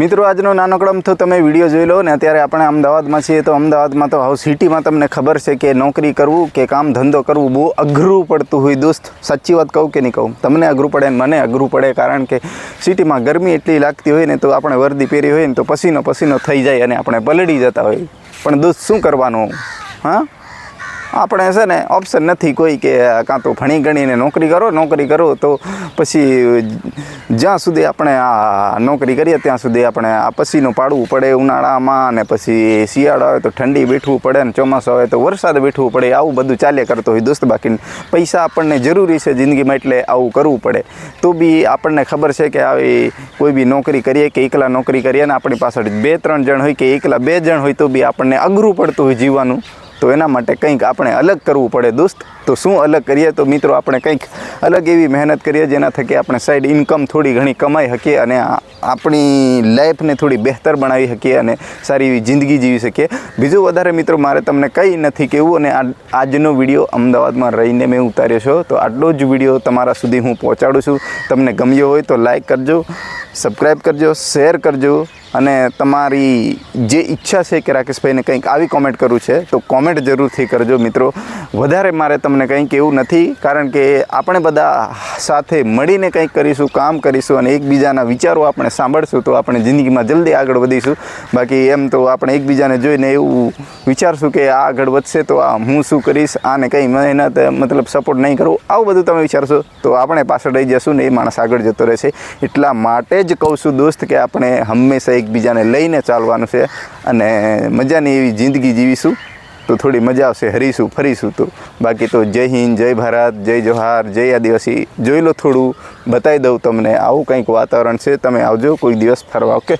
મિત્રો આજનો નાનકડો તો તમે વિડીયો જોઈ લો ને અત્યારે આપણે અમદાવાદમાં છીએ તો અમદાવાદમાં તો હાઉ સિટીમાં તમને ખબર છે કે નોકરી કરવું કે કામ ધંધો કરવું બહુ અઘરું પડતું હોય દોસ્ત. સાચી વાત કહું કે નહીં કહું, તમને અઘરું પડે ને મને અઘરું પડે, કારણ કે સિટીમાં ગરમી એટલી લાગતી હોય ને તો આપણે વર્દી પહેરી હોય ને તો પસીનો પસીનો થઈ જાય અને આપણે પલળી જતા હોય. પણ દોસ્ત શું કરવાનું? હા, આપણે છે ને ઓપ્શન નથી કોઈ કે કાં તો ભણી ગણીને નોકરી કરો તો પછી જ્યાં સુધી આપણે આ નોકરી કરીએ ત્યાં સુધી આપણે આ પસીનું પાડવું પડે ઉનાળામાં, અને પછી શિયાળો આવે તો ઠંડી બેઠવું પડે, અને ચોમાસું આવે તો વરસાદ બેઠવું પડે. આવું બધું ચાલ્યા કરતો હોય દોસ્ત. બાકી પૈસા આપણને જરૂરી છે જિંદગીમાં, એટલે આવું કરવું પડે. તો બી આપણને ખબર છે કે આવી કોઈ બી નોકરી કરીએ કે એકલા નોકરી કરીએ ને આપણી પાછળ 2-3 જણ હોય કે એકલા 2 જણ હોય તો બી આપણને અઘરું પડતું હોય જીવવાનું. તો એના માટે કંઈક આપણે અલગ કરવું પડે દોસ્ત. તો શું અલગ કરીએ? તો મિત્રો આપણે કંઈક અલગ એવી મહેનત કરીએ જેના થકી આપણે સાઈડ ઇન્કમ થોડી ઘણી કમાઈ શકીએ અને આપણી લાઈફને થોડી બહેતર બનાવી શકીએ અને સારી એવી જિંદગી જીવી શકીએ. બીજું વધારે મિત્રો મારે તમને કંઈ નથી કહેવું, અને આજનો વિડીયો અમદાવાદમાં રહીને મેં ઉતાર્યો છો. તો આટલો જ વિડીયો તમારા સુધી હું પહોંચાડું છું. તમને ગમ્યો હોય તો લાઈક કરજો, સબસ્ક્રાઈબ કરજો, શેર કરજો, અને તમારી જે ઈચ્છા છે કે રાકેશભાઈને કંઈક આવી કોમેન્ટ કરવું છે તો કોમેન્ટ જરૂરથી કરજો મિત્રો. વધારે મારે તમને કંઈ કહેવું નથી, કારણ કે આપણે બધા સાથે મળીને કંઈક કરીશું, કામ કરીશું અને એકબીજાના વિચારો આપણે સાંભળશું તો આપણે જિંદગીમાં જલ્દી આગળ વધીશું. બાકી એમ તો આપણે એકબીજાને જોઈને એવું વિચારશું કે આ આગળ વધશે તો આ હું શું કરીશ, આને કંઈ મહેનત મતલબ સપોર્ટ નહીં કરું, આવું બધું તમે વિચારશો તો આપણે પાછળ રહી જશું ને એ માણસ આગળ જતો રહેશે. એટલા માટે જ કહું છું દોસ્ત કે આપણે હંમેશા એકબીજાને લઈને ચાલવાનું છે અને મજાની એવી જિંદગી જીવીશું તો થોડી મજા આવશે, હરીશું ફરીશું. તો બાકી તો જય હિન્દ, જય ભારત, જય જોહાર, જય આદિવાસી. જોઈ લો, થોડું બતાવી દઉં તમને. આવું કંઈક વાતાવરણ છે. તમે આવજો કોઈ દિવસ ફરવા. ઓકે.